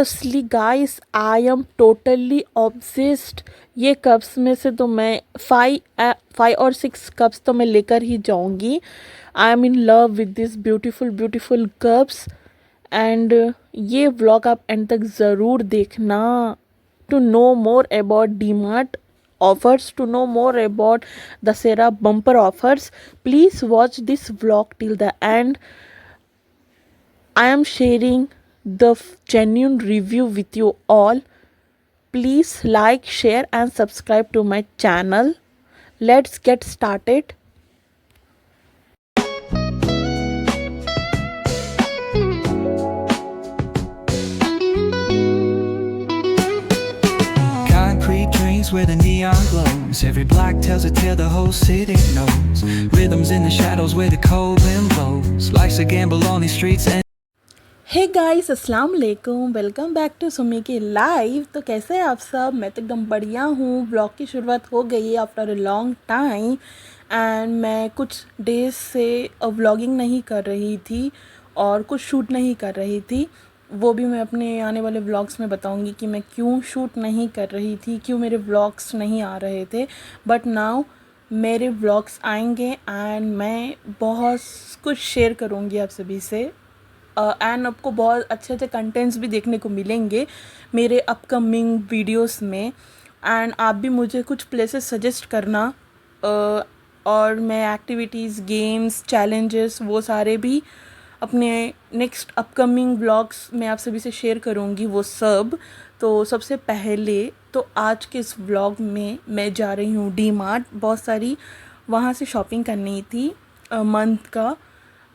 Seriously guys, I am totally obsessed. ये cups में से तो मैं फाइव और सिक्स कप्स तो मैं लेकर ही जाऊंगी। I am in love with this beautiful beautiful cups. And ये व्लॉग आप एंड तक ज़रूर देखना to know more about D Mart offers, to know more about Dussehra bumper offers. Please watch this vlog till the end. I am sharing the genuine review with you all. Please like, share and subscribe to my channel. Let's get started. Concrete dreams where the neon glows. Every block tells a tale the whole city knows. Rhythms in the shadows where the cold wind blows. Life's a gamble on these streets and hey guys, अस्सलाम वालेकुम। Welcome back to Sumi की live. तो कैसे हैं आप सब? मैं तो एकदम बढ़िया हूँ। ब्लॉग की शुरुआत हो गई है after a long time. And मैं कुछ डेज से व्लॉगिंग नहीं कर रही थी और कुछ शूट नहीं कर रही थी। वो भी मैं अपने आने वाले व्लॉग्स में बताऊंगी कि मैं क्यों शूट नहीं कर रही थी, क्यों मेरे व्लॉग्स नहीं आ रहे थे। बट नाउ मेरे व्लॉग्स आएंगे एंड मैं बहुत कुछ शेयर करूँगी आप सभी से। एंड आपको बहुत अच्छे अच्छे कंटेंट्स भी देखने को मिलेंगे मेरे अपकमिंग वीडियोस में। एंड आप भी मुझे कुछ प्लेसेस सजेस्ट करना, और मैं एक्टिविटीज़, गेम्स, चैलेंजेस वो सारे भी अपने नेक्स्ट अपकमिंग व्लॉग्स में आप सभी से शेयर करूँगी वो सब। तो सबसे पहले तो आज के इस व्लॉग में मैं जा रही हूँ डी मार्ट। बहुत सारी वहाँ से शॉपिंग करनी थी मंथ का।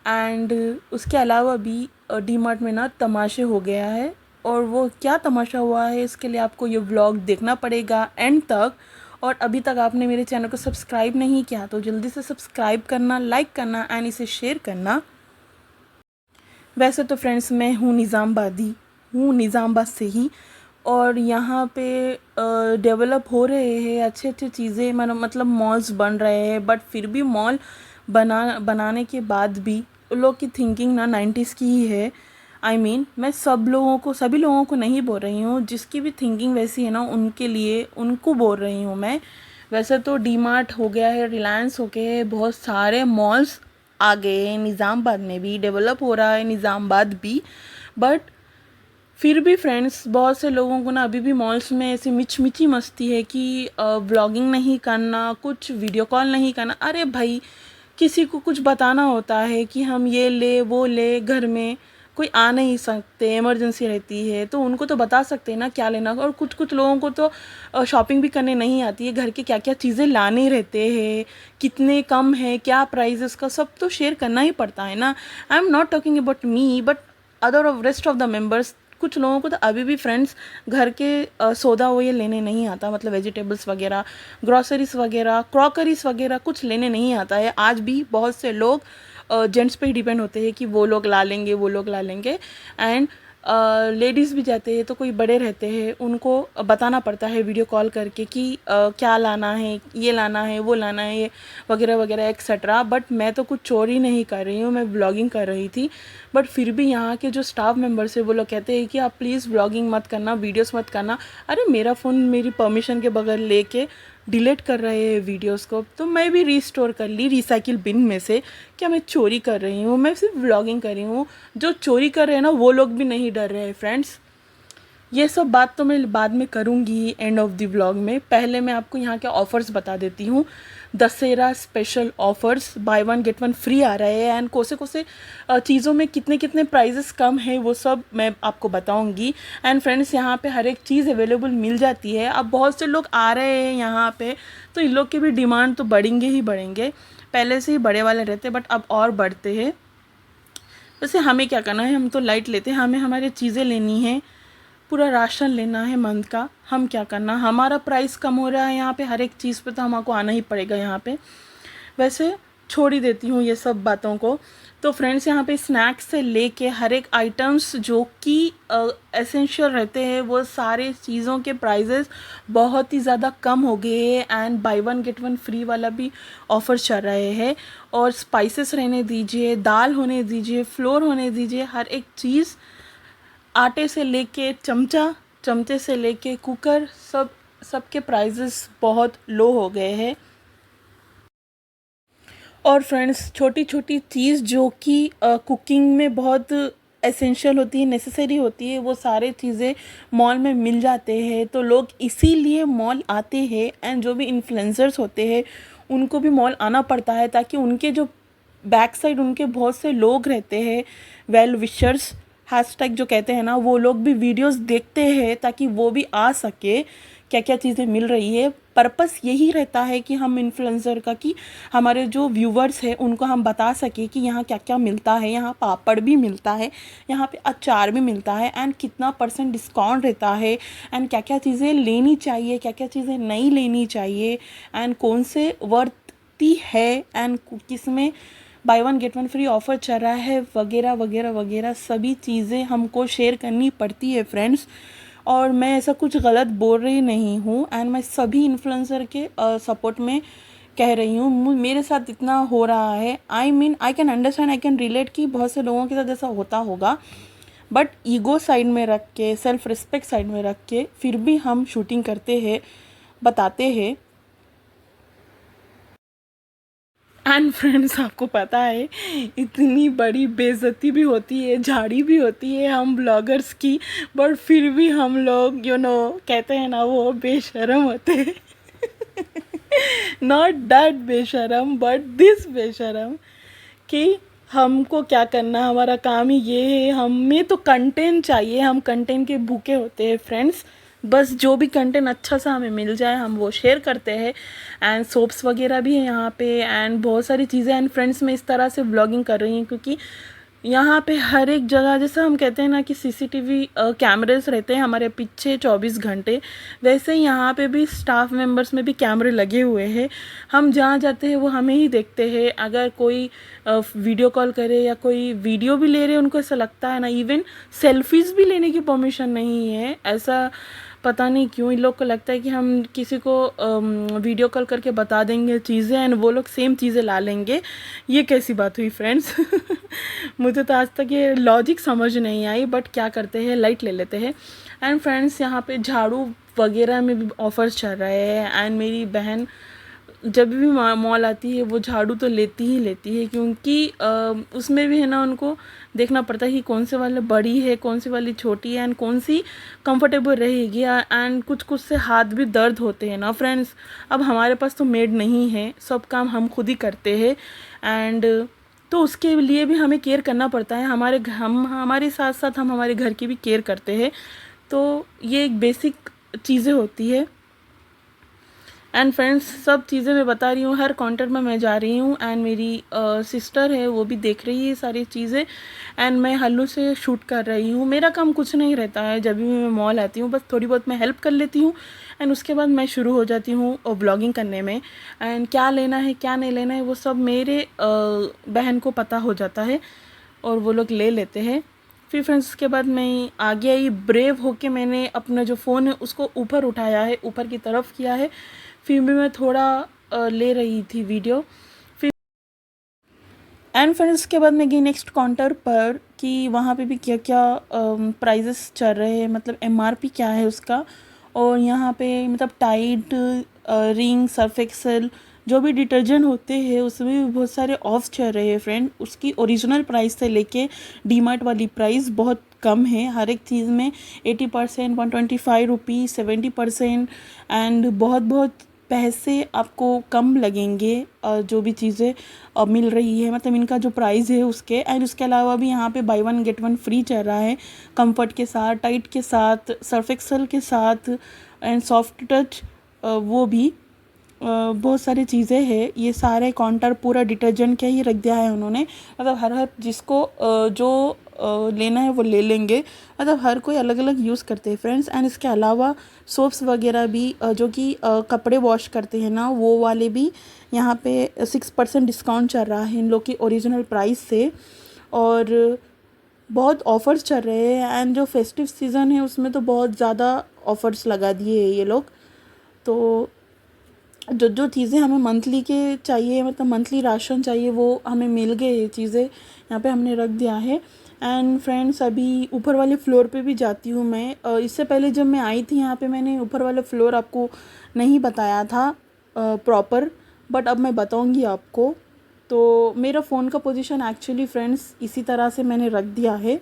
एंड उसके अलावा भी डी मार्ट में ना तमाशे हो गया है, और वो क्या तमाशा हुआ है इसके लिए आपको ये व्लॉग देखना पड़ेगा एंड तक। और अभी तक आपने मेरे चैनल को सब्सक्राइब नहीं किया तो जल्दी से सब्सक्राइब करना, लाइक करना एंड इसे शेयर करना। वैसे तो फ्रेंड्स मैं हूँ निज़ामबाद से ही, और यहाँ पे डेवलप हो रहे हैं अच्छे अच्छे चीज़ें, मतलब मॉल्स बन रहे हैं। बट फिर भी मॉल बनाने के बाद भी उन लोग की थिंकिंग ना 90s की ही है। मैं सभी लोगों को नहीं बोल रही हूँ, जिसकी भी थिंकिंग वैसी है ना उनके लिए, उनको बोल रही हूँ मैं। वैसे तो डी मार्ट हो गया है, रिलायंस हो गए हैं, बहुत सारे मॉल्स आ गए हैं। निज़ामबाद में भी डेवलप हो रहा है, निज़ामबाद भी। बट फिर भी फ्रेंड्स, बहुत से लोगों को ना अभी भी मॉल्स में ऐसी मिची मस्ती है कि व्लॉगिंग नहीं करना, कुछ वीडियो कॉल नहीं करना। अरे भाई, किसी को कुछ बताना होता है कि हम ये ले वो ले, घर में कोई आ नहीं सकते, इमरजेंसी रहती है तो उनको तो बता सकते हैं ना क्या लेना। और कुछ कुछ लोगों को तो शॉपिंग भी करने नहीं आती है, घर के क्या क्या चीज़ें लाने रहते हैं, कितने कम है, क्या प्राइजेस का, सब तो शेयर करना ही पड़ता है ना। I am not talking about me but other of rest of the members. कुछ लोगों को तो अभी भी फ्रेंड्स घर के सौदा वो ये लेने नहीं आता, मतलब वेजिटेबल्स वगैरह, ग्रॉसरीज वगैरह, क्रॉकरीज वगैरह कुछ लेने नहीं आता है। आज भी बहुत से लोग जेंट्स पे ही डिपेंड होते हैं कि वो लोग ला लेंगे, वो लोग ला लेंगे। एंड लेडीज़ भी जाते हैं तो कोई बड़े रहते हैं, उनको बताना पड़ता है वीडियो कॉल करके कि क्या लाना है, ये लाना है, वो लाना है, ये वगैरह वगैरह एक्सेट्रा। बट मैं तो कुछ चोरी नहीं कर रही हूँ, मैं व्लॉगिंग कर रही थी। बट फिर भी यहाँ के जो स्टाफ मेंबर्स है वो लोग कहते हैं कि आप प्लीज़ व्लॉगिंग मत करना, वीडियोस मत करना। अरे मेरा फ़ोन मेरी परमिशन के बगैर लेके डिलीट कर रहे हैं वीडियोस को, तो मैं भी रीस्टोर कर ली रिसाइकिल बिन में से। क्या मैं चोरी कर रही हूँ? मैं सिर्फ व्लॉगिंग कर रही हूँ। जो चोरी कर रहे हैं ना वो लोग भी नहीं डर रहे हैं फ्रेंड्स। ये सब बात तो मैं बाद में करूँगी एंड ऑफ द व्लॉग में। पहले मैं आपको यहाँ के ऑफ़र्स बता देती हूँ। Dussehra special offers, buy one get one free आ रहे हैं। एंड कोसे चीज़ों में कितने कितने प्राइजेस कम है वो सब मैं आपको बताऊँगी। एंड फ्रेंड्स, यहाँ पे हर एक चीज़ अवेलेबल मिल जाती है। अब बहुत से लोग आ रहे हैं यहाँ पे, तो इन लोग के भी डिमांड तो बढ़ेंगे ही बढ़ेंगे। पहले से ही बड़े वाले रहते बट अब और बढ़ते हैं। वैसे हमें क्या करना है, हम तो लाइट लेते हैं, हमें हमारी चीज़ें लेनी है, पूरा राशन लेना है मंथ का। हम क्या करना, हमारा प्राइस कम हो रहा है यहाँ पे, हर एक चीज़ पे तो हमको आना ही पड़ेगा यहाँ पे। वैसे छोड़ ही देती हूँ ये सब बातों को। तो फ्रेंड्स, यहाँ पे स्नैक्स से लेके हर एक आइटम्स जो कि एसेंशियल रहते हैं वो सारे चीज़ों के प्राइजेस बहुत ही ज़्यादा कम हो गए हैं। And bye one get one free वाला भी ऑफ़र चल रहे हैं। और स्पाइसेस रहने दीजिए, दाल होने दीजिए, फ्लोर होने दीजिए, हर एक चीज़ आटे से लेके चमचे से लेके कुकर, सबके प्राइजेस बहुत लो हो गए हैं। और फ्रेंड्स, छोटी छोटी चीज़ जो कि कुकिंग में बहुत एसेंशियल होती है, नेसेसरी होती है, वो सारे चीज़ें मॉल में मिल जाते हैं। तो लोग इसीलिए मॉल आते हैं, एंड जो भी इन्फ्लुएंसर्स होते हैं उनको भी मॉल आना पड़ता है, ताकि उनके जो बैक साइड उनके बहुत से लोग रहते हैं, वेल विशर्स हैशटैग जो कहते हैं ना, वो लोग भी वीडियोस देखते हैं ताकि वो भी आ सके क्या क्या चीज़ें मिल रही है। पर्पस यही रहता है कि हम इन्फ्लुएंसर का, कि हमारे जो व्यूवर्स हैं उनको हम बता सके कि यहाँ क्या क्या मिलता है, यहाँ पापड़ भी मिलता है, यहाँ पे अचार भी मिलता है, एंड कितना % डिस्काउंट रहता है, एंड क्या क्या चीज़ें लेनी चाहिए, क्या क्या चीज़ें नहीं लेनी चाहिए, एंड कौन से वर्ती है, एंड किस में bye one get one free offer चल रहा है, वगैरह वगैरह वगैरह सभी चीज़ें हमको शेयर करनी पड़ती है फ्रेंड्स। और मैं ऐसा कुछ गलत बोल रही नहीं हूँ, एंड मैं सभी इन्फ्लुएंसर के सपोर्ट में कह रही हूँ। मेरे साथ इतना हो रहा है, I can understand, I can relate कि बहुत से लोगों के साथ ऐसा होता होगा, बट ईगो साइड में रख के, सेल्फ रिस्पेक्ट साइड में रख के फिर भी हम शूटिंग करते हैं, बताते हैं। एंड फ्रेंड्स, आपको पता है इतनी बड़ी बेइज्जती भी होती है, झाड़ी भी होती है हम ब्लॉगर्स की, बट फिर भी हम लोग कहते हैं ना, वो बेशरम होते हैं। नॉट दैट बेशरम बट दिस बेशरम, कि हमको क्या करना, हमारा काम ही ये है, हमें तो कंटेंट चाहिए, हम कंटेंट के भूखे होते हैं फ्रेंड्स। बस जो भी कंटेंट अच्छा सा हमें मिल जाए हम वो शेयर करते हैं। एंड सोप्स वगैरह भी हैं यहाँ पे, एंड बहुत सारी चीज़ें। एंड फ्रेंड्स, मैं इस तरह से व्लॉगिंग कर रही हूँ क्योंकि यहाँ पे हर एक जगह, जैसे हम कहते हैं ना कि सीसीटीवी कैमरेस रहते हैं हमारे पीछे 24 घंटे, वैसे ही यहाँ पे भी स्टाफ मेंबर्स में भी कैमरे लगे हुए हैं। हम जहाँ जाते हैं वो हमें ही देखते हैं। अगर कोई वीडियो कॉल करे या कोई वीडियो भी ले रहे, उनको ऐसा लगता है ना, इवन सेल्फीज़ भी लेने की परमिशन नहीं है। ऐसा पता नहीं क्यों इन लोग को लगता है कि हम किसी को वीडियो कॉल करके बता देंगे चीज़ें, एंड वो लोग सेम चीज़ें ला लेंगे। ये कैसी बात हुई फ्रेंड्स? मुझे तो आज तक ये लॉजिक समझ नहीं आई, बट क्या करते हैं, लाइट ले लेते हैं। एंड फ्रेंड्स, यहाँ पे झाड़ू वगैरह में भी ऑफर्स चल रहे हैं, एंड मेरी बहन जब भी मॉल आती है वो झाड़ू तो लेती ही लेती है, क्योंकि उसमें भी है ना, उनको देखना पड़ता है कि कौन से वाले बड़ी है, कौन सी वाली छोटी है, एंड कौन सी कंफर्टेबल रहेगी। एंड कुछ कुछ से हाथ भी दर्द होते हैं ना फ्रेंड्स। अब हमारे पास तो मेड नहीं है, सब काम हम खुद ही करते हैं, एंड तो उसके लिए भी हमें केयर करना पड़ता है। हमारे साथ साथ हम हमारे घर की भी केयर करते हैं। तो ये एक बेसिक चीज़ें होती है। एंड फ्रेंड्स, सब चीज़ें मैं बता रही हूँ, हर काउंटर में मैं जा रही हूँ, एंड मेरी सिस्टर है वो भी देख रही है सारी चीज़ें, एंड मैं हल्लू से शूट कर रही हूँ। मेरा काम कुछ नहीं रहता है, जब भी मैं मॉल आती हूँ बस थोड़ी बहुत मैं हेल्प कर लेती हूँ, एंड उसके बाद मैं शुरू हो जाती हूँ व्लॉगिंग करने में। एंड क्या लेना है क्या नहीं लेना है वो सब मेरे बहन को पता हो जाता है, और वो लोग ले लेते हैं। फिर फ्रेंड्स, उसके बाद मैं आगे आई, ब्रेव होके मैंने अपना जो फ़ोन है उसको ऊपर उठाया है, ऊपर की तरफ किया है। फिर भी मैं थोड़ा ले रही थी वीडियो। फिर एंड फ्रेंड्स, के बाद मैं गई नेक्स्ट काउंटर पर कि वहाँ पे भी क्या क्या प्राइजेस चल रहे हैं, मतलब एमआरपी क्या है उसका। और यहाँ पे मतलब टाइड, रिंग, सर्फ एक्सेल, जो भी डिटर्जेंट होते हैं उसमें भी बहुत सारे ऑफ चल रहे हैं फ्रेंड। उसकी ओरिजिनल प्राइस से लेके डीमार्ट वाली प्राइस बहुत कम है। हर एक चीज़ में 80%, 125 रुपीज़, 70%, एंड बहुत बहुत पैसे आपको कम लगेंगे जो भी चीज़ें मिल रही है, मतलब इनका जो प्राइस है उसके। एंड उसके अलावा भी यहाँ पे bye one get one free चल रहा है, कंफर्ट के साथ, टाइट के साथ, सर्फ एक्सेल के साथ, एंड सॉफ्ट टच वो भी बहुत सारी चीज़ें हैं। ये सारे काउंटर पूरा डिटर्जेंट का ही रख दिया है उन्होंने, मतलब हर जिसको जो लेना है वो ले लेंगे, मतलब हर कोई अलग अलग यूज़ करते हैं फ्रेंड्स। एंड इसके अलावा सोप्स वगैरह भी जो कि कपड़े वॉश करते हैं ना, वो वाले भी यहाँ पे 6% डिस्काउंट चल रहा है इन लोग की ओरिजिनल प्राइस से, और बहुत ऑफ़र्स चल रहे हैं। एंड जो फेस्टिव सीज़न है उसमें तो बहुत ज़्यादा ऑफ़र्स लगा दिए हैं ये लोग। तो जो जो चीज़ें हमें मंथली के चाहिए, मतलब मंथली राशन चाहिए, वो हमें मिल गए ये चीज़ें यहाँ पे हमने रख दिया है। एंड फ्रेंड्स अभी ऊपर वाले फ्लोर पे भी जाती हूँ मैं। इससे पहले जब मैं आई थी यहाँ पे मैंने ऊपर वाला फ्लोर आपको नहीं बताया था प्रॉपर, बट अब मैं बताऊँगी आपको। तो मेरा फ़ोन का पोजीशन एक्चुअली फ्रेंड्स इसी तरह से मैंने रख दिया है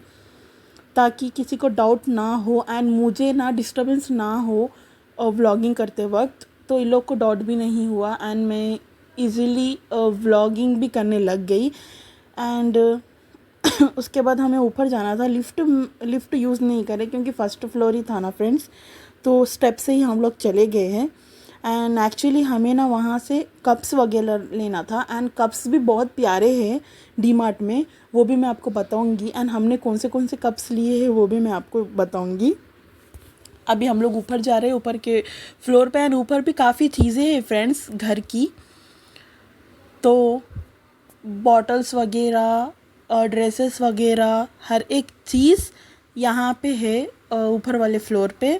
ताकि किसी को डाउट ना हो एंड मुझे ना डिस्टर्बेंस ना हो व्लॉगिंग करते वक्त। तो इन लोग को डाउट भी नहीं हुआ एंड मैं इजीली व्लॉगिंग भी करने लग गई। एंड उसके बाद हमें ऊपर जाना था। लिफ्ट यूज़ नहीं करें क्योंकि फर्स्ट फ्लोर ही था ना फ्रेंड्स, तो स्टेप से ही हम लोग चले गए हैं। एंड एक्चुअली हमें ना वहाँ से कप्स वगैरह लेना था एंड कप्स भी बहुत प्यारे हैं डीमार्ट में, वो भी मैं आपको बताऊँगी। एंड हमने कौन से कप्स लिए हैं वो भी मैं आपको बताऊँगी। अभी हम लोग ऊपर जा रहे हैं, ऊपर के फ्लोर पे। एंड ऊपर भी काफ़ी चीज़ें हैं फ्रेंड्स घर की, तो बॉटल्स वगैरह ड्रेसेस वगैरह हर एक चीज़ यहाँ पे है ऊपर वाले फ्लोर पे।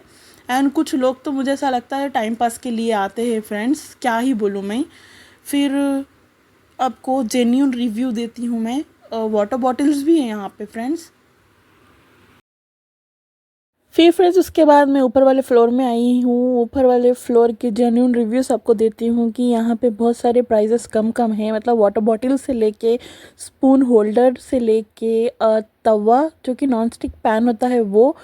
एंड कुछ लोग तो मुझे ऐसा लगता है टाइम पास के लिए आते हैं फ्रेंड्स, क्या ही बोलूँ मैं। फिर आपको जेन्यून रिव्यू देती हूँ मैं। वाटर बॉटल्स भी हैं यहाँ पे फ्रेंड्स। फिर फ्रेंड्स उसके बाद मैं ऊपर वाले फ्लोर में आई हूँ। ऊपर वाले फ्लोर के जेन्यून रिव्यूज़ आपको देती हूँ कि यहाँ पे बहुत सारे प्राइजेस कम हैं। मतलब वाटर बॉटल से लेके स्पून होल्डर से लेके तवा जो कि नॉन स्टिक पैन होता है वो,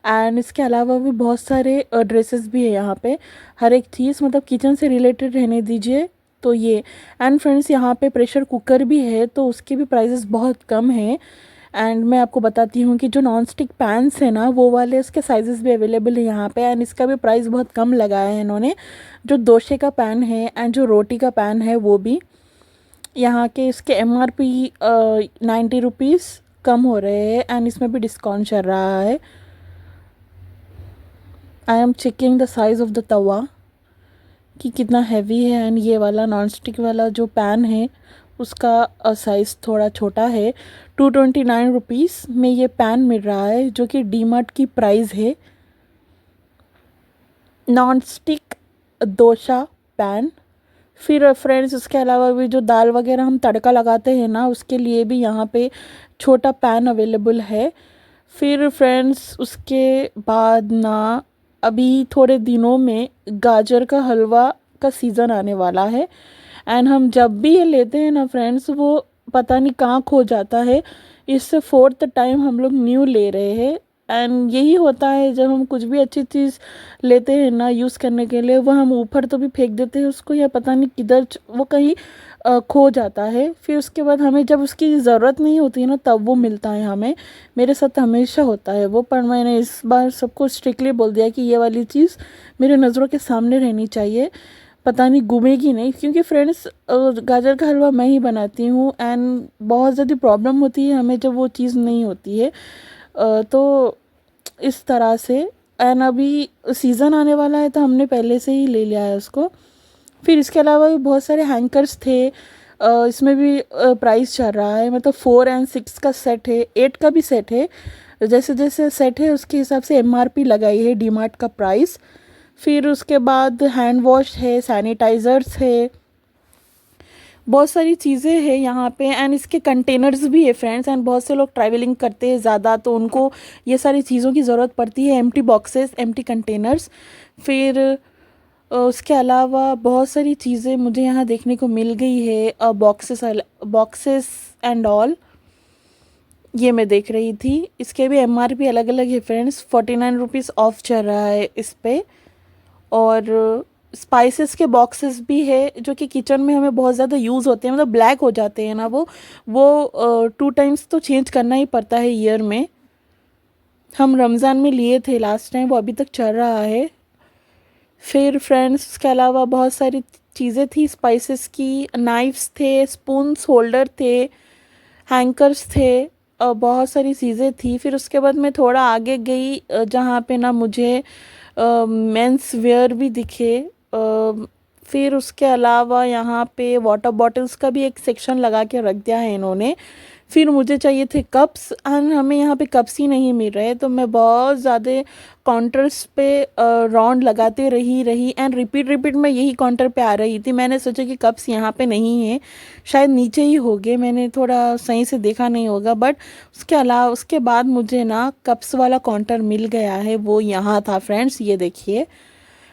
एंड इसके अलावा भी बहुत सारे ड्रेसेस भी है यहाँ पे। हर एक चीज़ मतलब किचन से रिलेटेड रहने दीजिए तो ये। एंड फ्रेंड्स यहाँ पे प्रेशर कुकर भी है तो उसके भी प्राइजेस बहुत कम हैं। एंड मैं आपको बताती हूँ कि जो नॉन स्टिक पैन्स है ना वो वाले उसके साइजेस भी अवेलेबल है यहाँ पे। एंड इसका भी प्राइस बहुत कम लगाया है इन्होंने। जो दोशे का पैन है एंड जो रोटी का पैन है वो भी यहाँ के इसके MRP 90 रुपीज़ कम हो रहे हैं एंड इसमें भी डिस्काउंट चल रहा है। I am checking the size of the tawa कि कितना हैवी है। एंड ये वाला नॉन स्टिक वाला जो पैन है उसका साइज़ थोड़ा छोटा है। 229 रुपीज़ में ये पैन मिल रहा है जो कि डीमार्ट की प्राइस है। नॉन स्टिक दोशा पैन। फिर फ्रेंड्स उसके अलावा भी जो दाल वगैरह हम तड़का लगाते हैं ना उसके लिए भी यहाँ पे छोटा पैन अवेलेबल है। फिर फ्रेंड्स उसके बाद ना अभी थोड़े दिनों में गाजर का हलवा का सीज़न आने वाला है। एंड हम जब भी ये लेते हैं ना फ्रेंड्स वो पता नहीं कहाँ खो जाता है। इससे 4th टाइम हम लोग न्यू ले रहे हैं। एंड यही होता है जब हम कुछ भी अच्छी चीज़ लेते हैं ना यूज़ करने के लिए, वो हम ऊपर तो भी फेंक देते हैं उसको या पता नहीं किधर वो कहीं खो जाता है। फिर उसके बाद हमें जब उसकी ज़रूरत नहीं होती है ना तब वो मिलता है हमें। मेरे साथ हमेशा होता है वो, पर मैंने इस बार सबको स्ट्रिक्टली बोल दिया कि ये वाली चीज़ मेरे नज़रों के सामने रहनी चाहिए, पता नहीं घूमेगी नहीं। क्योंकि फ्रेंड्स गाजर का हलवा मैं ही बनाती हूँ एंड बहुत ज़्यादा प्रॉब्लम होती है हमें जब वो चीज़ नहीं होती है। तो इस तरह से। एंड अभी सीज़न आने वाला है तो हमने पहले से ही ले लिया है उसको। फिर इसके अलावा भी बहुत सारे हैंकर्स थे। इसमें भी प्राइस चल रहा है। मतलब 4 और 6 का सेट है, 8 का भी सेट है। जैसे जैसे सेट है उसके हिसाब से MRP लगाई है डीमार्ट का प्राइस। फिर उसके बाद हैंड वॉश है, सैनिटाइज़र्स है, बहुत सारी चीज़ें हैं यहाँ पे। एंड इसके कंटेनर्स भी है फ्रेंड्स। एंड बहुत से लोग ट्रैवलिंग करते हैं ज़्यादा तो उनको ये सारी चीज़ों की ज़रूरत पड़ती है, एम्प्टी बॉक्सेस, एम्प्टी कंटेनर्स। फिर उसके अलावा बहुत सारी चीज़ें मुझे यहाँ देखने को मिल गई है। बॉक्सेस एंड ऑल ये मैं देख रही थी। इसके भी MRP अलग अलग है फ्रेंड्स। 49 रुपीज़ ऑफ चल रहा है इस पर। और स्पाइसेस के बॉक्सेस भी है जो कि किचन में हमें बहुत ज़्यादा यूज़ होते हैं। मतलब ब्लैक हो जाते हैं ना वो 2 टाइम्स तो चेंज करना ही पड़ता है ईयर में। हम रमज़ान में लिए थे लास्ट टाइम, वो अभी तक चल रहा है। फिर फ्रेंड्स उसके अलावा बहुत सारी चीज़ें थी स्पाइसेस की। नाइफ्स थे, स्पून्स होल्डर थे, हैंकर्स थे, बहुत सारी चीज़ें थी। फिर उसके बाद मैं थोड़ा आगे गई जहाँ पे ना मुझे मेंस वेयर भी दिखे। फिर उसके अलावा यहाँ पे वाटर बॉटल्स का भी एक सेक्शन लगा के रख दिया है इन्होंने। फिर मुझे चाहिए थे कप्स एंड हमें यहाँ पे कप्स ही नहीं मिल रहे, तो मैं बहुत ज़्यादा काउंटर्स पे राउंड लगाते रही एंड रिपीट मैं यही काउंटर पे आ रही थी। मैंने सोचा कि कप्स यहाँ पे नहीं है, शायद नीचे ही होंगे, मैंने थोड़ा सही से देखा नहीं होगा, बट उसके बाद मुझे ना कप्स वाला काउंटर मिल गया है, वो यहाँ था फ्रेंड्स, ये देखिए।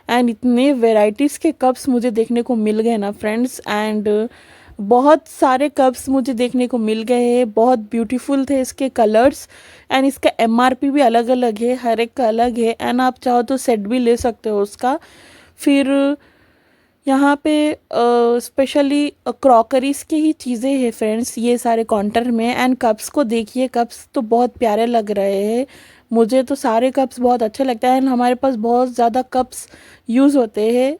एंड इतने वेराइटीज़ के कप्स मुझे देखने को मिल गए ना फ्रेंड्स, एंड बहुत सारे कप्स मुझे देखने को मिल गए हैं, बहुत ब्यूटीफुल थे इसके कलर्स एंड इसका एमआरपी भी अलग अलग है, हर एक का अलग है एंड आप चाहो तो सेट भी ले सकते हो उसका। फिर यहाँ पे स्पेशली क्रॉकरीज की ही चीज़ें हैं फ्रेंड्स ये सारे काउंटर में। एंड कप्स को देखिए, कप्स तो बहुत प्यारे लग रहे हैं, मुझे तो सारे कप्स बहुत अच्छे लगते हैं एंड हमारे पास बहुत ज़्यादा कप्स यूज़ होते हैं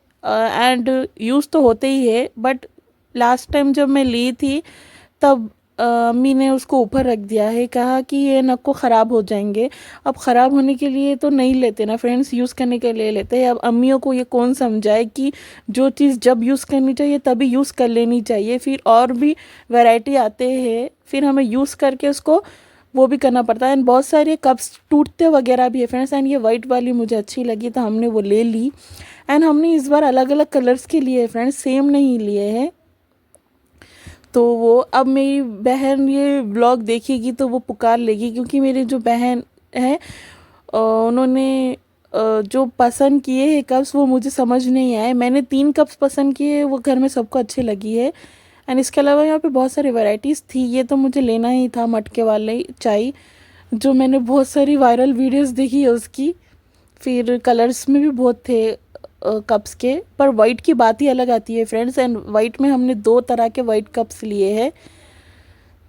एंड यूज़ तो होते ही है, बट लास्ट टाइम जब मैं ली थी तब अम्मी ने उसको ऊपर रख दिया है, कहा कि ये नको ख़राब हो जाएंगे। अब ख़राब होने के लिए तो नहीं लेते ना फ्रेंड्स, यूज़ करने के लिए लेते हैं। अब अम्मियों को ये कौन समझाए कि जो चीज़ जब यूज़ करनी चाहिए तभी यूज़ कर लेनी चाहिए। फिर और भी वैरायटी आते हैं, फिर हमें यूज़ करके उसको वो भी करना पड़ता है एंड बहुत सारे कप्स टूटते वगैरह भी है फ्रेंड्स। एंड ये वाइट वाली मुझे अच्छी लगी तो हमने वो ले ली एंड हमने इस बार अलग अलग कलर्स के लिए फ्रेंड्स, सेम नहीं लिए हैं। तो वो अब मेरी बहन ये व्लॉग देखेगी तो वो पुकार लेगी, क्योंकि मेरी जो बहन है उन्होंने जो पसंद किए हैं कप्स वो मुझे समझ नहीं आए। मैंने 3 कप्स पसंद किए, वो घर में सबको अच्छी लगी है एंड इसके अलावा यहाँ पे बहुत सारी वैरायटीज़ थी। ये तो मुझे लेना ही था, मटके वाले चाय, जो मैंने बहुत सारी वायरल वीडियोस देखी है उसकी। फिर कलर्स में भी बहुत थे कप्स के, पर वाइट की बात ही अलग आती है फ्रेंड्स एंड वाइट में हमने 2 तरह के वाइट कप्स लिए हैं।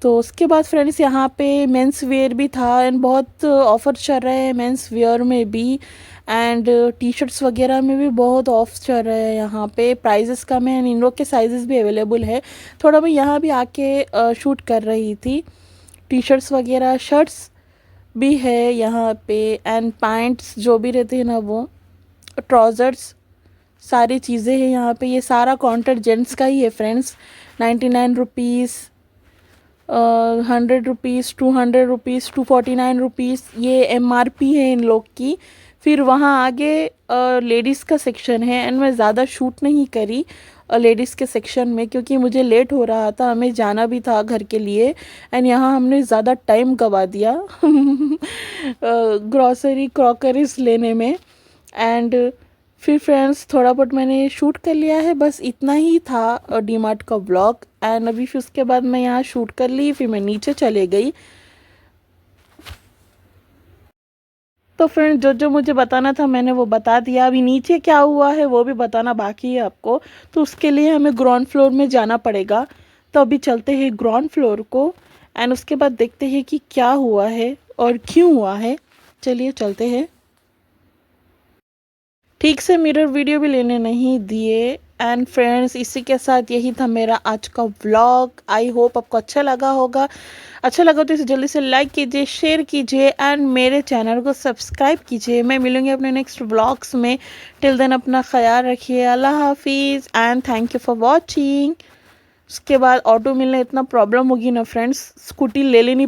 तो उसके बाद फ्रेंड्स यहाँ पे मेंस वेयर भी था एंड बहुत ऑफ़र चल रहे हैं मेंस वेयर में भी एंड टी शर्ट्स वगैरह में भी बहुत ऑफ चल रहे हैं। यहाँ पे प्राइजेस कम है एंड इन लोग के साइजेस भी अवेलेबल है। थोड़ा मैं यहाँ भी आके शूट कर रही थी, टी शर्ट्स वगैरह शर्ट्स भी है यहाँ पे एंड पैंट्स जो भी रहते हैं ना, वो ट्राउज़र्स, सारी चीज़ें हैं यहाँ पे। ये सारा काउंटर जेंट्स का ही है friends. 99 rupees, 100 rupees, 200 rupees, 249 rupees ये MRP है इन लोग की। फिर वहाँ आगे लेडीज़ का सेक्शन है एंड मैं ज़्यादा शूट नहीं करी लेडीज़ के सेक्शन में, क्योंकि मुझे लेट हो रहा था, हमें जाना भी था घर के लिए एंड यहाँ हमने ज़्यादा टाइम गवा दिया ग्रॉसरी क्रॉकरीज लेने में। एंड फिर फ्रेंड्स थोड़ा बहुत मैंने शूट कर लिया है, बस इतना ही था डी मार्ट का व्लॉग एंड अभी फिर उसके बाद मैं यहाँ शूट कर ली, फिर मैं नीचे चले गई। तो फ्रेंड्स जो जो मुझे बताना था मैंने वो बता दिया, अभी नीचे क्या हुआ है वो भी बताना बाकी है आपको, तो उसके लिए हमें ग्राउंड फ्लोर में जाना पड़ेगा। तो अभी चलते हैं ग्राउंड फ्लोर को एंड उसके बाद देखते हैं कि क्या हुआ है और क्यों हुआ है। चलिए चलते हैं। ठीक से मिरर वीडियो भी लेने नहीं दिए एंड फ्रेंड्स इसी के साथ यही था मेरा आज का व्लॉग। आई होप आपको अच्छा लगा होगा, अच्छा लगा तो इसे जल्दी से लाइक कीजिए, शेयर कीजिए एंड मेरे चैनल को सब्सक्राइब कीजिए। मैं मिलूँगी अपने नेक्स्ट व्लॉग्स में। टिल देन अपना ख्याल रखिए, अल्लाह हाफिज़ and thank you for watching. उसके बाद ऑटो मिलना इतना प्रॉब्लम होगी ना फ्रेंड्स, स्कूटी ले लेनी